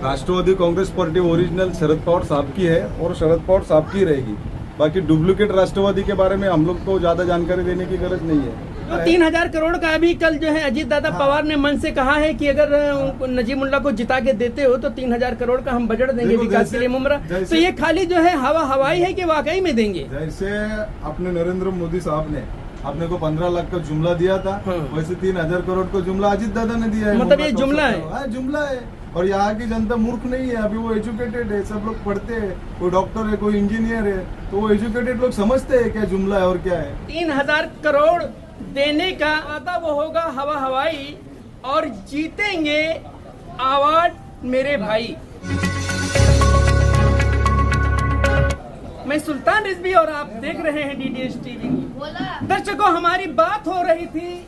राष्ट्रवादी Congress party original Sharad Pawar साहब की है और शरद पवार साहब की रहेगी। बाकी डुप्लीकेट राष्ट्रवादी के बारे में हम लोग को ज्यादा जानकारी देने की जरूरत नहीं है। तो 3000 करोड़ का अभी कल जो है अजीत दादा पवार ने मन से कहा है कि अगर नजीमुल्लाह को जिता के देते हो तो 3000 करोड़ का हम बजट देंगे विकास के लिए मुमरा। तो ये खाली जो है हवाई है कि वाकई में देंगे? जैसे अपने नरेंद्र मोदी साहब ने अपने को 15 लाख का जुमला दिया था, वैसे 3000 करोड़ का जुमला अजीत दादा ने दिया है। मतलब ये जुमला है? जुमला है। और यहाँ की जनता मूर्ख नहीं है, अभी वो एजुकेटेड है, सब लोग पढ़ते हैं, कोई डॉक्टर है, कोई इंजीनियर है, तो वो एजुकेटेड लोग समझते हैं क्या जुमला है और क्या है। 3000 करोड़ देने का वादा वो होगा हवाई और जीतेंगे अवार्ड मेरे भाई। मैं सुल्तान रिजवी और आप देख रहे हैं डीडीएस टीवी। दर्शकों, हमारी बात हो रही थी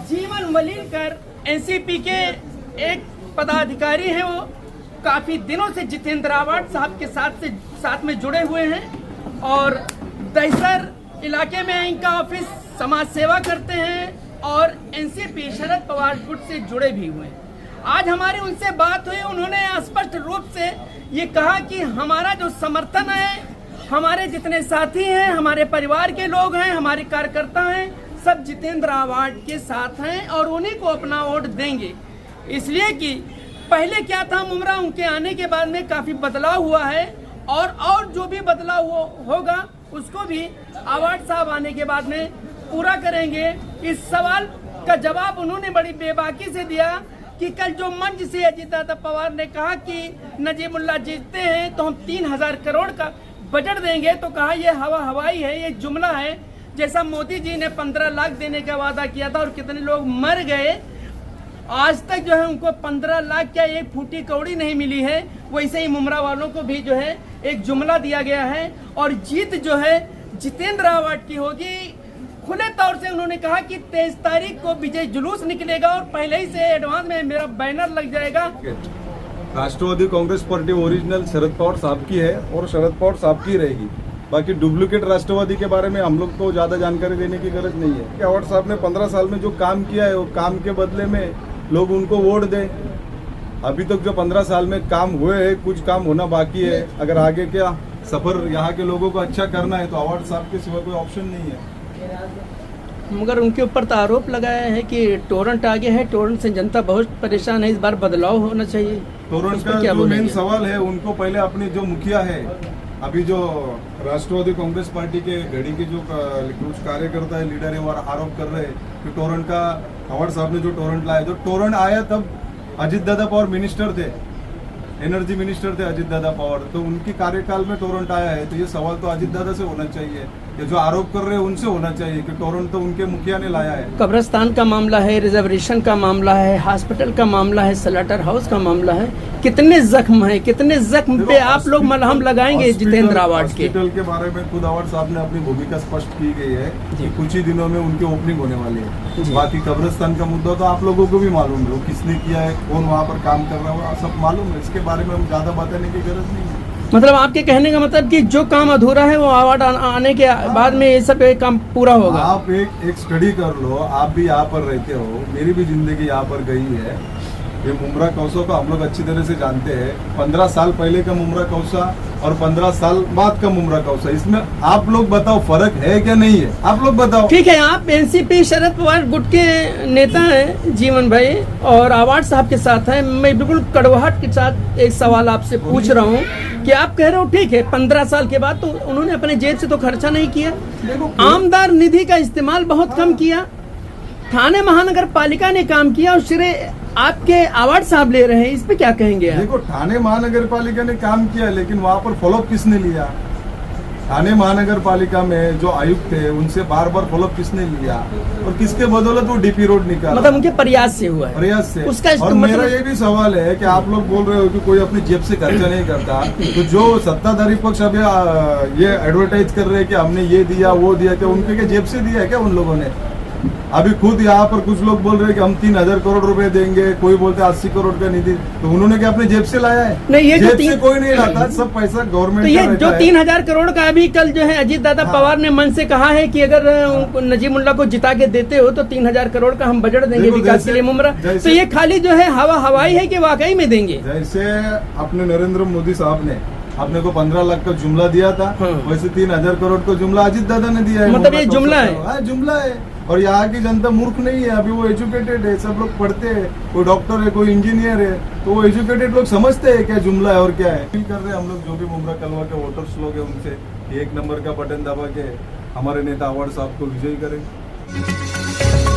जीवन वलीलकर एनसीपी के एक पदाधिकारी हैं, वो काफी दिनों से जितेंद्र आवाड साहब के साथ में जुड़े हुए हैं और दहिसर इलाके में इनका ऑफिस समाज सेवा करते हैं और एनसीपी शरद पवार गुट से जुड़े भी हुए हैं। आज हमारी उनसे बात हुई, उन्होंने स्पष्ट रूप से ये कहा कि हमारा जो समर्थन है, हमारे जितने साथी हैं, हमारे परिवार के लोग हैं, हमारे कार्यकर्ता हैं, सब जितेंद्र आवाड के साथ हैं और उन्हीं को अपना वोट देंगे। इसलिए कि पहले क्या था मुमरा, उनके आने के बाद में काफी बदलाव हुआ है और जो भी बदलाव होगा उसको भी आवाड साहब आने के बाद में पूरा करेंगे। इस सवाल का जवाब उन्होंने बड़ी बेबाकी से दिया कि कल जो मंच से अजीत दादा पवार ने कहा कि नजीमुल्लाह जीतते हैं तो हम 3000 करोड़ का बजट देंगे, तो कहा यह हवाई है, ये जुमला है। जैसा मोदी जी ने 15 लाख देने का वादा किया था और कितने लोग मर गए, आज तक जो है उनको 15 लाख क्या एक फूटी कौड़ी नहीं मिली है। वैसे ही मुमरा वालों को भी जो है एक जुमला दिया गया है और जीत जो है जितेंद्र आवाड की होगी। खुले तौर से उन्होंने कहा कि 23 तारीख को विजय जुलूस निकलेगा और पहले ही से एडवांस में मेरा बैनर लग जाएगा। राष्ट्रवादी कांग्रेस पार्टी ओरिजिनल शरद पवार साहब की है और शरद पवार साहब की रहेगी। बाकी डुप्लीकेट राष्ट्रवादी के बारे में हम लोग को ज्यादा जानकारी देने की जरूरत नहीं है। आवाड साहब ने 15 साल में जो काम किया है, वो काम के बदले में लोग उनको वोट दें। अभी तक जो 15 साल में काम हुए हैं, कुछ काम होना बाकी है। अगर आगे क्या सफर यहाँ के लोगों को अच्छा करना है तो आवाड साहब के सिवा कोई ऑप्शन नहीं है। मगर उनके ऊपर तो आरोप लगाया है कि टोरेंट आगे है, टोरेंट से जनता बहुत परेशान है, इस बार बदलाव होना चाहिए। टोरेंट का जो मेन सवाल है, उनको पहले अपनी जो मुखिया है, अभी जो राष्ट्रवादी कांग्रेस पार्टी के घड़ी के जो कुछ कार्यकर्ता है, लीडर है, वो आरोप कर रहे हैं कि टोरेंट का आवाड साहब ने जो टोरेंट लाया, जो टोरेंट आया तब अजीत दादा पवार मिनिस्टर थे, एनर्जी मिनिस्टर थे अजीत दादा पवार, तो उनके कार्यकाल में टोरेंट आया है। तो ये सवाल तो अजीत दादा से होना चाहिए, ये जो आरोप कर रहे हैं उनसे होना चाहिए कि टोरेंट तो उनके मुखिया ने लाया है। कब्रिस्तान का मामला है, रिजर्वेशन का मामला है, हॉस्पिटल का मामला है, स्लॉटर हाउस का मामला है। कितने जख्म है, कितने जख्म पे आप लोग मलहम लगाएंगे जितेंद्र आवाड के? हॉस्पिटल के बारे में खुद आवाड साहब ने अपनी भूमिका स्पष्ट की गई है कि कुछ ही दिनों में उनकी ओपनिंग होने वाली है। बाकी कब्रिस्तान का मुद्दा तो आप लोगों को भी मालूम है, किसने किया है, कौन वहाँ पर काम कर रहा है, सब मालूम है। इसके बारे में हम ज्यादा बताने की जरूरत नहीं है। मतलब आपके कहने का मतलब कि जो काम अधूरा है वो आवाड आने के बाद में ये सब काम पूरा होगा। आप एक स्टडी कर लो, आप भी यहाँ पर रहते हो, मेरी भी जिंदगी यहाँ पर गई है। ये मुमरा कौसा को हम लोग अच्छी तरह से जानते हैं। 15 साल पहले का मुमरा कौसा और 15 साल बाद का मुमरा कौसा, इसमें आप लोग बताओ फर्क है क्या नहीं है? आप लोग बताओ। ठीक है, आप एनसीपी शरद पवार गुट के नेता हैं जीवन भाई और आवाड साहब के साथ हैं। मैं बिल्कुल कड़वाहट के साथ एक सवाल आपसे पूछ रहा हूँ कि आप कह रहे हो ठीक है 15 साल के बाद तो उन्होंने अपने जेब से तो खर्चा नहीं किया, आमदार निधि का इस्तेमाल बहुत कम किया, थाने महानगर पालिका ने काम किया और श्रेय आपके आवाड साहब ले रहे हैं, इस पे क्या कहेंगे आप? देखो, थाने महानगर पालिका ने काम किया, लेकिन वहाँ पर फॉलोअप किसने लिया? थाने महानगर पालिका में जो आयुक्त थे उनसे बार बार फॉलोअप किसने लिया और किसके बदौलत वो डीपी रोड निकाला? मतलब उनके प्रयास से हुआ है। प्रयास से। उसका और मेरा ये भी सवाल है कि आप लोग बोल रहे हो कि कोई अपनी जेब से खर्चा नहीं करता, तो जो सत्ताधारी पक्ष अभी ये एडवर्टाइज कर रहे हैं कि हमने ये दिया वो दिया, क्या उनके जेब से दिया है क्या उन लोगों ने? अभी खुद यहाँ पर कुछ लोग बोल रहे हैं कि हम 3,000 करोड़ रुपए देंगे, कोई बोलते 80 करोड़ का निधि, तो उन्होंने क्या अपने जेब से लाया है? नहीं, ये जो जेब से कोई नहीं लाता, सब पैसा गवर्नमेंट तो का ये जो रहता है। 3,000 करोड़ का अभी कल जो है अजीत दादा पवार ने मन से कहा है कि अगर नजीमुल्ला को जिता के देते हो तो 3,000 करोड़ का हम बजट देंगे देखो, विकास के लिए मुमरा। तो ये खाली जो है हवाई है कि वाकई में देंगे? जैसे अपने नरेंद्र मोदी साहब ने अपने को 15 लाख का जुमला दिया था, वैसे 3,000 करोड़ का जुमला अजीत दादा ने दिया है। मतलब ये जुमला है? हाँ, जुमला है। और यहाँ की जनता मूर्ख नहीं है, अभी वो एजुकेटेड है, सब लोग पढ़ते हैं, कोई डॉक्टर है, कोई इंजीनियर है, तो वो एजुकेटेड लोग समझते हैं क्या जुमला है और क्या है। फील कर रहे हैं हम लोग, जो भी मुमरा कलवा के वोटर्स लोग हैं उनसे 1 नंबर का बटन दबा के हमारे नेता अवार्ड साहब को विजयी करें।